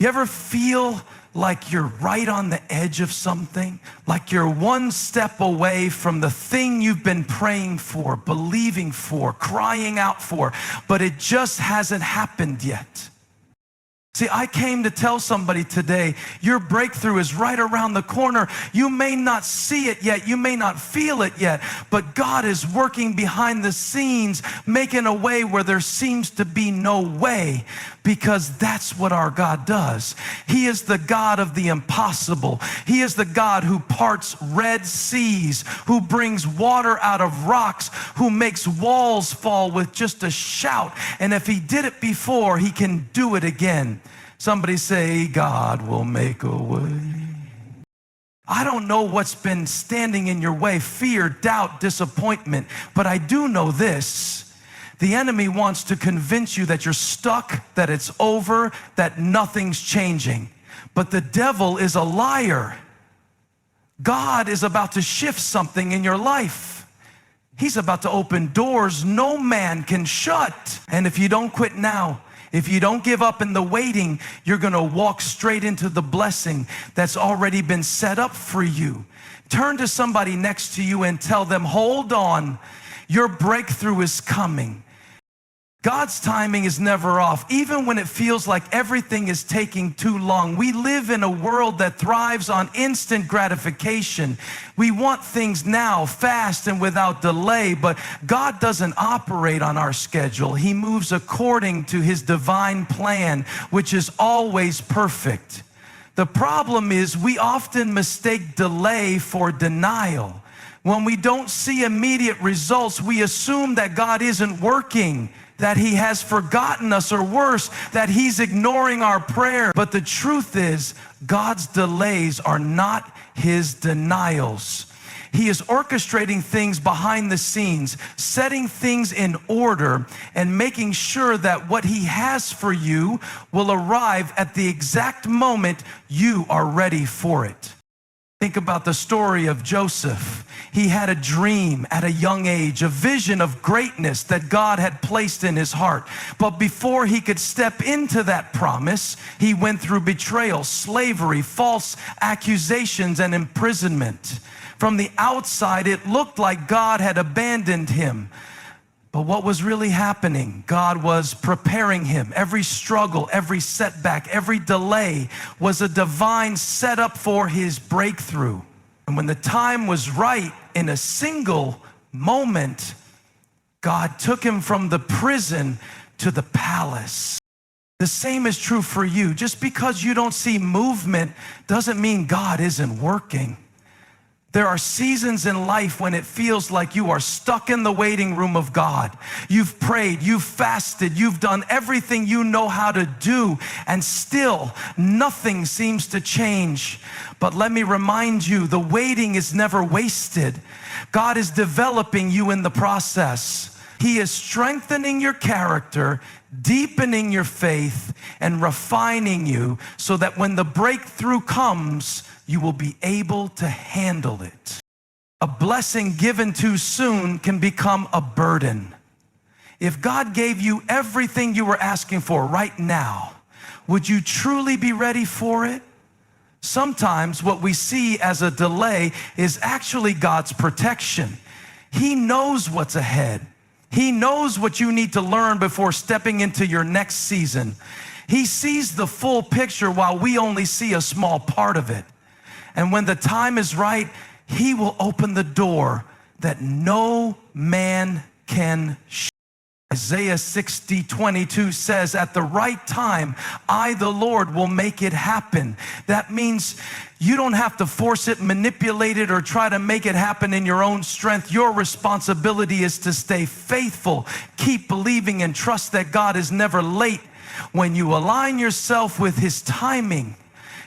You ever feel like you're right on the edge of something? Like you're one step away from the thing you've been praying for, believing for, crying out for, but it just hasn't happened yet. See, I came to tell somebody today, your breakthrough is right around the corner. You may not see it yet, you may not feel it yet, but God is working behind the scenes, making a way where there seems to be no way, because that's what our God does. He is the God of the impossible. He is the God who parts red seas, who brings water out of rocks, who makes walls fall with just a shout. And if he did it before, he can do it again. Somebody say, God will make a way. I don't know what's been standing in your way, fear, doubt, disappointment, but I do know this. The enemy wants to convince you that you're stuck, that it's over, that nothing's changing. But the devil is a liar. God is about to shift something in your life. He's about to open doors no man can shut. And if you don't quit now, if you don't give up in the waiting, you're going to walk straight into the blessing that's already been set up for you. Turn to somebody next to you and tell them, hold on, your breakthrough is coming. God's timing is never off, even when it feels like everything is taking too long. We live in a world that thrives on instant gratification. We want things now, fast and without delay, but God doesn't operate on our schedule. He moves according to his divine plan, which is always perfect. The problem is we often mistake delay for denial. When we don't see immediate results, we assume that God isn't working, that he has forgotten us, or worse, that he's ignoring our prayer. But the truth is, God's delays are not his denials. He is orchestrating things behind the scenes, setting things in order, and making sure that what he has for you will arrive at the exact moment you are ready for it. Think about the story of Joseph. He had a dream at a young age, a vision of greatness that God had placed in his heart. But before he could step into that promise, he went through betrayal, slavery, false accusations, and imprisonment. From the outside, it looked like God had abandoned him. But what was really happening? God was preparing him. Every struggle, every setback, every delay was a divine setup for his breakthrough. And when the time was right, in a single moment, God took him from the prison to the palace. The same is true for you. Just because you don't see movement doesn't mean God isn't working. There are seasons in life when it feels like you are stuck in the waiting room of God. You've prayed, you've fasted, you've done everything you know how to do, and still nothing seems to change. But let me remind you, the waiting is never wasted. God is developing you in the process. He is strengthening your character, deepening your faith, and refining you so that when the breakthrough comes, you will be able to handle it. A blessing given too soon can become a burden. If God gave you everything you were asking for right now, would you truly be ready for it? Sometimes what we see as a delay is actually God's protection. He knows what's ahead. He knows what you need to learn before stepping into your next season. He sees the full picture while we only see a small part of it. And when the time is right, he will open the door that no man can shut. Isaiah 60:22 says, at the right time, I, the Lord, will make it happen. That means you don't have to force it, manipulate it, or try to make it happen in your own strength. Your responsibility is to stay faithful, keep believing, and trust that God is never late. When you align yourself with his timing,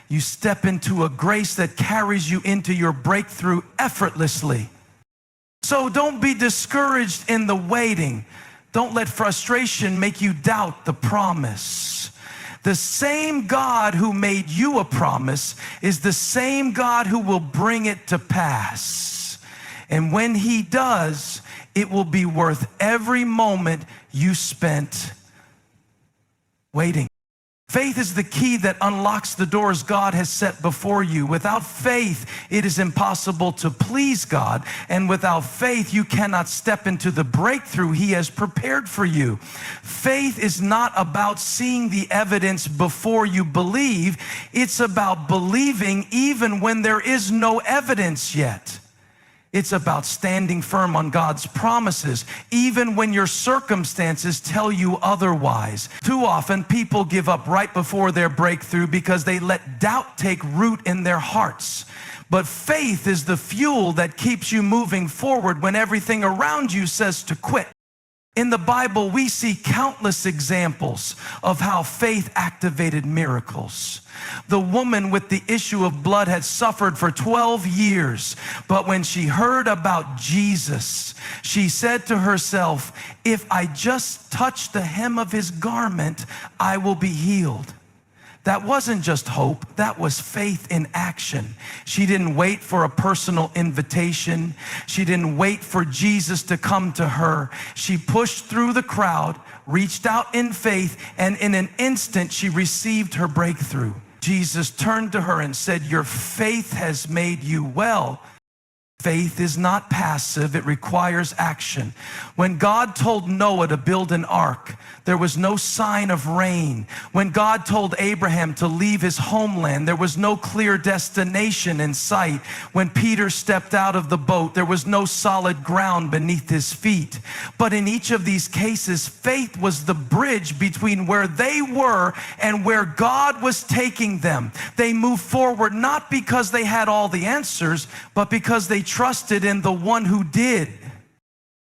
you step into a grace that carries you into your breakthrough effortlessly. So don't be discouraged in the waiting. Don't let frustration make you doubt the promise. The same God who made you a promise is the same God who will bring it to pass. And when he does, it will be worth every moment you spent waiting. Faith is the key that unlocks the doors God has set before you. Without faith, it is impossible to please God. And without faith, you cannot step into the breakthrough He has prepared for you. Faith is not about seeing the evidence before you believe. It's about believing even when there is no evidence yet. It's about standing firm on God's promises, even when your circumstances tell you otherwise. Too often, people give up right before their breakthrough because they let doubt take root in their hearts. But faith is the fuel that keeps you moving forward when everything around you says to quit. In the Bible, we see countless examples of how faith activated miracles. The woman with the issue of blood had suffered for 12 years, but when she heard about Jesus, she said to herself, if I just touch the hem of His garment, I will be healed. That wasn't just hope, that was faith in action. She didn't wait for a personal invitation. She didn't wait for Jesus to come to her. She pushed through the crowd, reached out in faith, and in an instant she received her breakthrough. Jesus turned to her and said, your faith has made you well. Faith is not passive, it requires action. When God told Noah to build an ark, there was no sign of rain. When God told Abraham to leave his homeland, there was no clear destination in sight. When Peter stepped out of the boat, there was no solid ground beneath his feet. But in each of these cases, faith was the bridge between where they were and where God was taking them. They moved forward not because they had all the answers, but because they trusted in the one who did.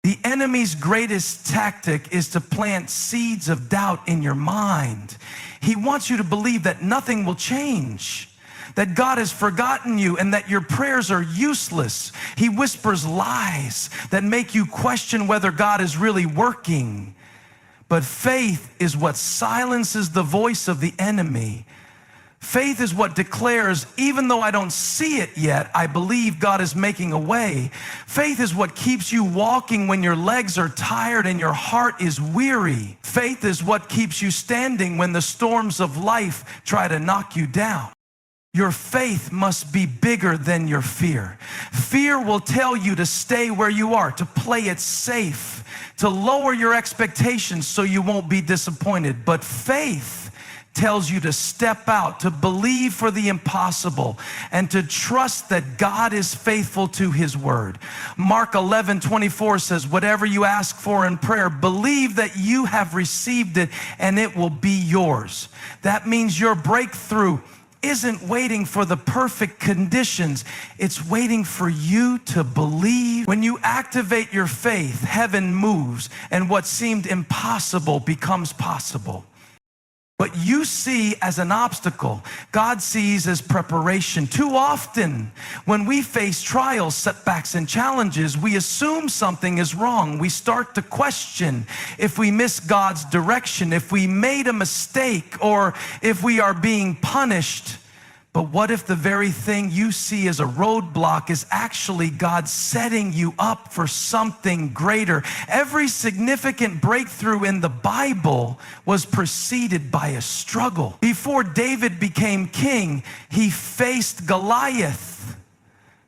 The enemy's greatest tactic is to plant seeds of doubt in your mind. He wants you to believe that nothing will change, that God has forgotten you, and that your prayers are useless. He whispers lies that make you question whether God is really working. But faith is what silences the voice of the enemy. Faith is what declares, even though I don't see it yet, I believe God is making a way. Faith is what keeps you walking when your legs are tired and your heart is weary. Faith is what keeps you standing when the storms of life try to knock you down. Your faith must be bigger than your fear. Fear will tell you to stay where you are, to play it safe, to lower your expectations so you won't be disappointed. But faith tells you to step out, to believe for the impossible, and to trust that God is faithful to His word. Mark 11:24 says, whatever you ask for in prayer, believe that you have received it and it will be yours. That means your breakthrough isn't waiting for the perfect conditions. It's waiting for you to believe. When you activate your faith, heaven moves, and what seemed impossible becomes possible. What you see as an obstacle, God sees as preparation. Too often, when we face trials, setbacks, and challenges, we assume something is wrong. We start to question if we miss God's direction, if we made a mistake, or if we are being punished. But what if the very thing you see as a roadblock is actually God setting you up for something greater? Every significant breakthrough in the Bible was preceded by a struggle. Before David became king, he faced Goliath.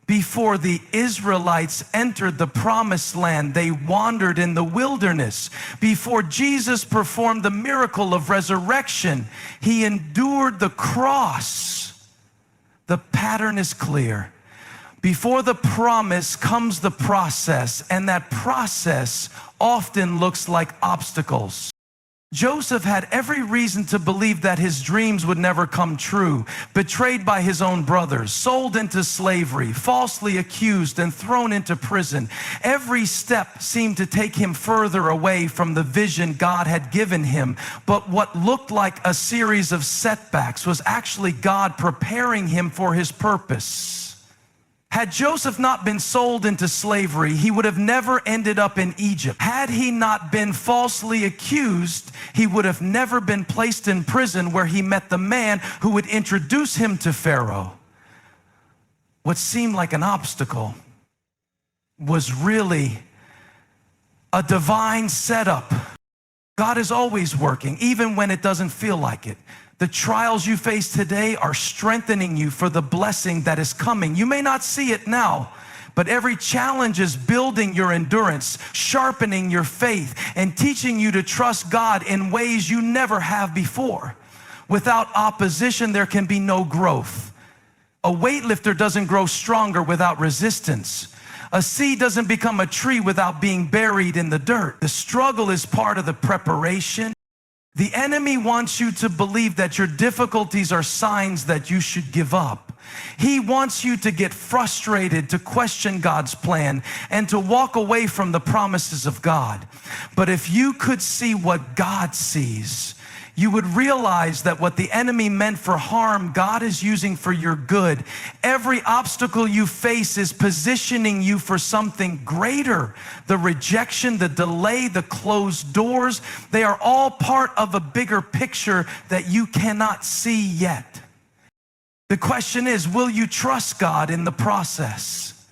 Before the Israelites entered the promised land, they wandered in the wilderness. Before Jesus performed the miracle of resurrection, He endured the cross. The pattern is clear. Before the promise comes the process, and that process often looks like obstacles. Joseph had every reason to believe that his dreams would never come true. Betrayed by his own brothers, sold into slavery, falsely accused and thrown into prison. Every step seemed to take him further away from the vision God had given him. But what looked like a series of setbacks was actually God preparing him for His purpose. Had Joseph not been sold into slavery, he would have never ended up in Egypt. Had he not been falsely accused, he would have never been placed in prison where he met the man who would introduce him to Pharaoh. What seemed like an obstacle was really a divine setup. God is always working, even when it doesn't feel like it. The trials you face today are strengthening you for the blessing that is coming. You may not see it now, but every challenge is building your endurance, sharpening your faith, and teaching you to trust God in ways you never have before. Without opposition, there can be no growth. A weightlifter doesn't grow stronger without resistance. A seed doesn't become a tree without being buried in the dirt. The struggle is part of the preparation. The enemy wants you to believe that your difficulties are signs that you should give up. He wants you to get frustrated, to question God's plan, and to walk away from the promises of God. But if you could see what God sees, you would realize that what the enemy meant for harm, God is using for your good. Every obstacle you face is positioning you for something greater. The rejection, the delay, the closed doors, they are all part of a bigger picture that you cannot see yet. The question is, will you trust God in the process?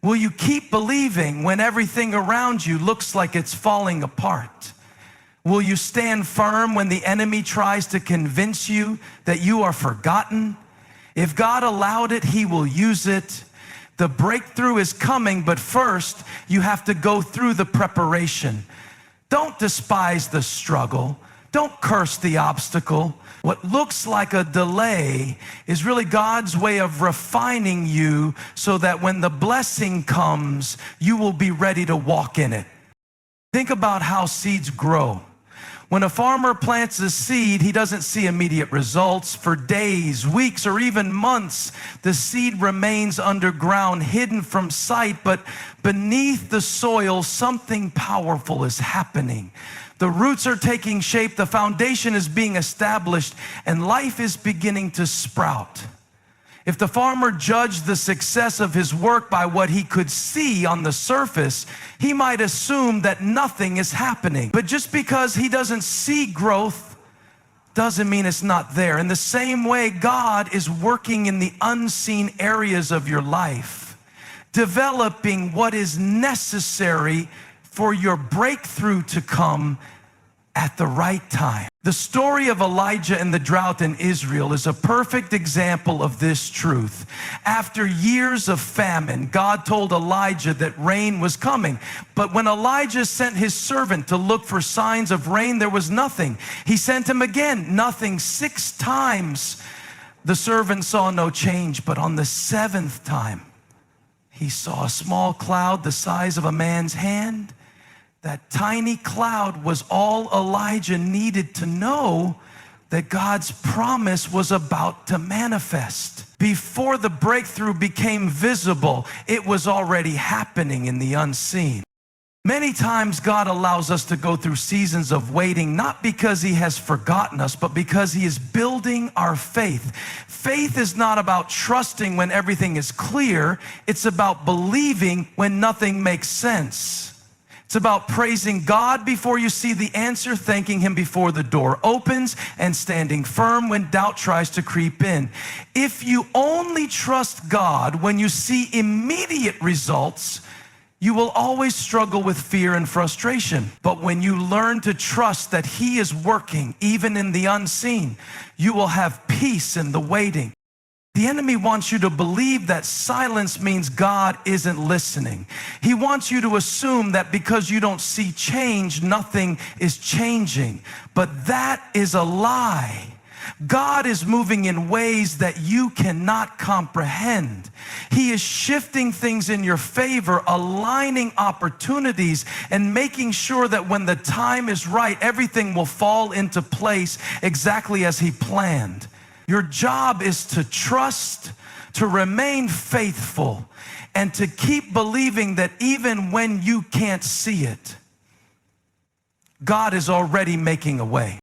Will you keep believing when everything around you looks like it's falling apart? Will you stand firm when the enemy tries to convince you that you are forgotten? If God allowed it, He will use it. The breakthrough is coming, but first you have to go through the preparation. Don't despise the struggle. Don't curse the obstacle. What looks like a delay is really God's way of refining you so that when the blessing comes, you will be ready to walk in it. Think about how seeds grow. When a farmer plants a seed, he doesn't see immediate results. For days, weeks, or even months, the seed remains underground, hidden from sight, but beneath the soil, something powerful is happening. The roots are taking shape, the foundation is being established, and life is beginning to sprout. If the farmer judged the success of his work by what he could see on the surface, he might assume that nothing is happening. But just because he doesn't see growth doesn't mean it's not there. In the same way, God is working in the unseen areas of your life, developing what is necessary for your breakthrough to come at the right time. The story of Elijah and the drought in Israel is a perfect example of this truth. After years of famine, God told Elijah that rain was coming. But when Elijah sent his servant to look for signs of rain, there was nothing. He sent him again, nothing. 6 times the servant saw no change, but on the 7th time, he saw a small cloud the size of a man's hand. That tiny cloud was all Elijah needed to know that God's promise was about to manifest. Before the breakthrough became visible, it was already happening in the unseen. Many times God allows us to go through seasons of waiting, not because He has forgotten us, but because He is building our faith. Faith is not about trusting when everything is clear. It's about believing when nothing makes sense. It's about praising God before you see the answer, thanking Him before the door opens, and standing firm when doubt tries to creep in. If you only trust God when you see immediate results, you will always struggle with fear and frustration. But when you learn to trust that He is working, even in the unseen, you will have peace in the waiting. The enemy wants you to believe that silence means God isn't listening. He wants you to assume that because you don't see change, nothing is changing. But that is a lie. God is moving in ways that you cannot comprehend. He is shifting things in your favor, aligning opportunities, and making sure that when the time is right, everything will fall into place exactly as He planned. Your job is to trust, to remain faithful, and to keep believing that even when you can't see it, God is already making a way.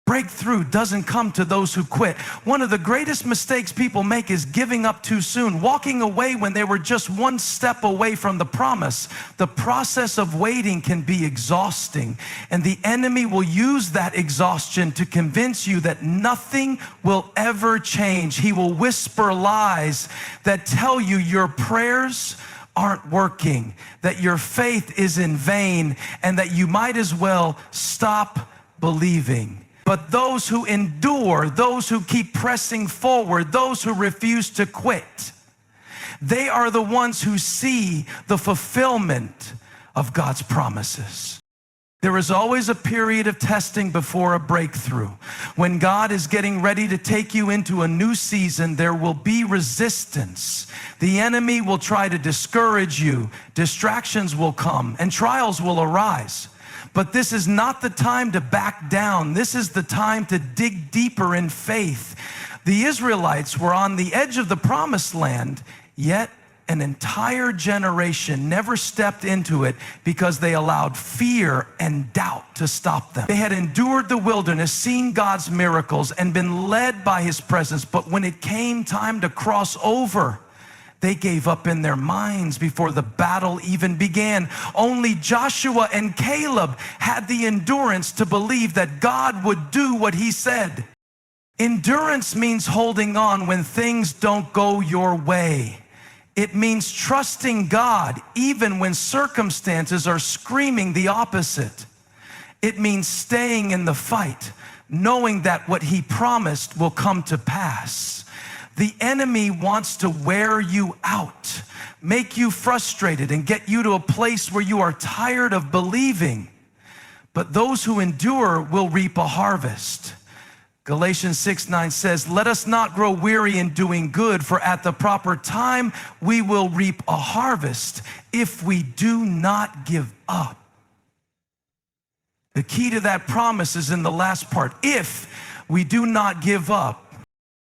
Breakthrough doesn't come to those who quit. One of the greatest mistakes people make is giving up too soon, walking away when they were just one step away from the promise. The process of waiting can be exhausting, and the enemy will use that exhaustion to convince you that nothing will ever change. He will whisper lies that tell you your prayers aren't working, that your faith is in vain, and that you might as well stop believing. But those who endure, those who keep pressing forward, those who refuse to quit, they are the ones who see the fulfillment of God's promises. There is always a period of testing before a breakthrough. When God is getting ready to take you into a new season, there will be resistance. The enemy will try to discourage you. Distractions will come and trials will arise. But this is not the time to back down. This is the time to dig deeper in faith. The Israelites were on the edge of the promised land, yet an entire generation never stepped into it because they allowed fear and doubt to stop them. They had endured the wilderness, seen God's miracles, and been led by his presence. But when it came time to cross over, they gave up in their minds before the battle even began. Only Joshua and Caleb had the endurance to believe that God would do what he said. Endurance means holding on when things don't go your way. It means trusting God even when circumstances are screaming the opposite. It means staying in the fight, knowing that what he promised will come to pass. The enemy wants to wear you out, make you frustrated, and get you to a place where you are tired of believing. But those who endure will reap a harvest. Galatians 6:9 says, "Let us not grow weary in doing good, for at the proper time we will reap a harvest if we do not give up." The key to that promise is in the last part. If we do not give up.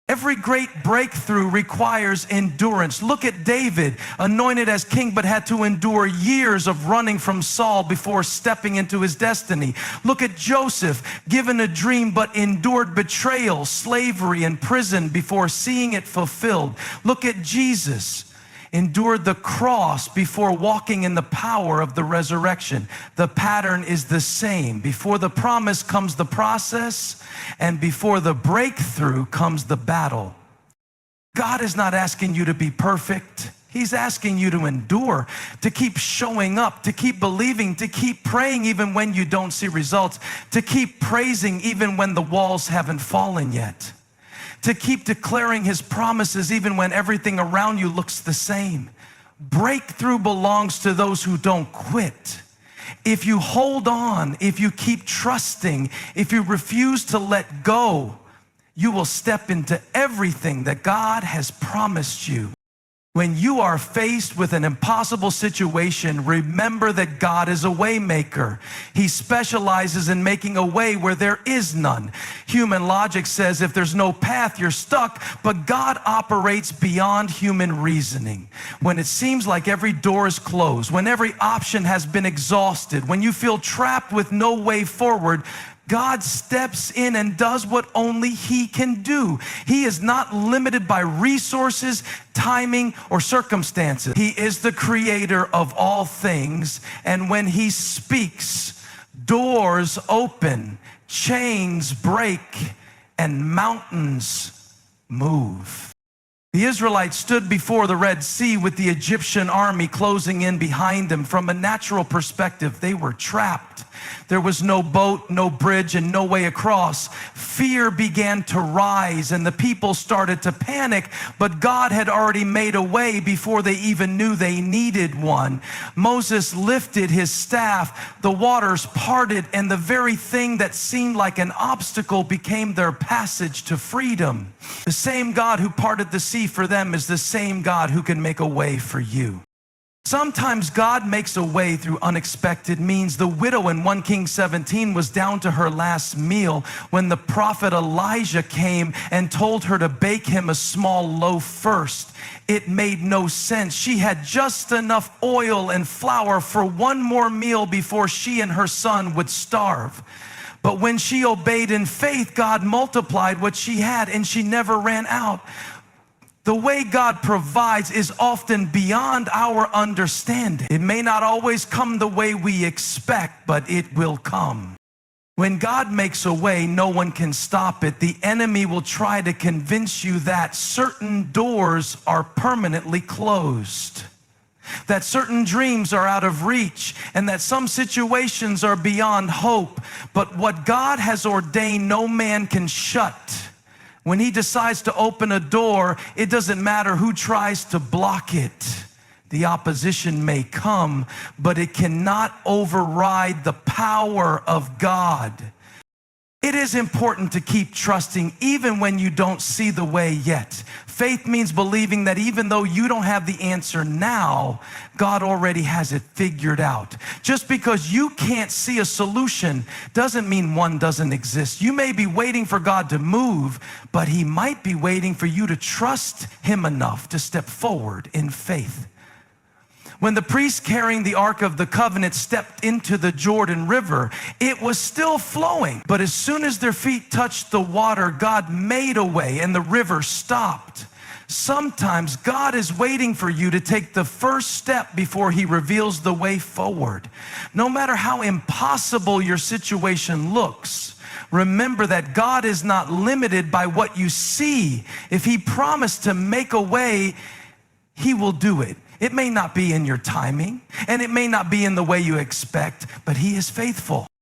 Every great breakthrough requires endurance. Look at David, anointed as king, but had to endure years of running from Saul before stepping into his destiny. Look at Joseph, given a dream, but endured betrayal, slavery, and prison before seeing it fulfilled. Look at Jesus, endured the cross before walking in the power of the resurrection. The pattern is the same. Before the promise comes the process, and before the breakthrough comes the battle. God is not asking you to be perfect. He's asking you to endure, to keep showing up, to keep believing, to keep praying even when you don't see results, to keep praising even when the walls haven't fallen yet, to keep declaring his promises even when everything around you looks the same. Breakthrough belongs to those who don't quit. If you hold on, if you keep trusting, if you refuse to let go, you will step into everything that God has promised you. When you are faced with an impossible situation, remember that God is a way maker. He specializes in making a way where there is none. Human logic says if there's no path, you're stuck, but God operates beyond human reasoning. When it seems like every door is closed, when every option has been exhausted, when you feel trapped with no way forward, God steps in and does what only he can do. He is not limited by resources, timing, or circumstances. He is the creator of all things, and when he speaks, doors open, chains break, and mountains move. The Israelites stood before the Red Sea with the Egyptian army closing in behind them. From a natural perspective, they were trapped. There was no boat, no bridge, and no way across. Fear began to rise, and the people started to panic, but God had already made a way before they even knew they needed one. Moses lifted his staff, the waters parted, and the very thing that seemed like an obstacle became their passage to freedom. The same God who parted the sea for them is the same God who can make a way for you. Sometimes God makes a way through unexpected means. The widow in 1 Kings 17 was down to her last meal when the prophet Elijah came and told her to bake him a small loaf first. It made no sense. She had just enough oil and flour for one more meal before she and her son would starve. But when she obeyed in faith, God multiplied what she had, and she never ran out. The way God provides is often beyond our understanding. It may not always come the way we expect, but it will come. When God makes a way, no one can stop it. The enemy will try to convince you that certain doors are permanently closed. that certain dreams are out of reach, and that some situations are beyond hope. But what God has ordained, no man can shut. When he decides to open a door, it doesn't matter who tries to block it. The opposition may come, but it cannot override the power of God. It is important to keep trusting even when you don't see the way yet. Faith means believing that even though you don't have the answer now, God already has it figured out. Just because you can't see a solution doesn't mean one doesn't exist. You may be waiting for God to move, but he might be waiting for you to trust him enough to step forward in faith. When the priests carrying the Ark of the Covenant stepped into the Jordan River, it was still flowing. But as soon as their feet touched the water, God made a way and the river stopped. Sometimes God is waiting for you to take the first step before he reveals the way forward. No matter how impossible your situation looks, remember that God is not limited by what you see. If he promised to make a way, he will do it. It may not be in your timing, and it may not be in the way you expect, but he is faithful.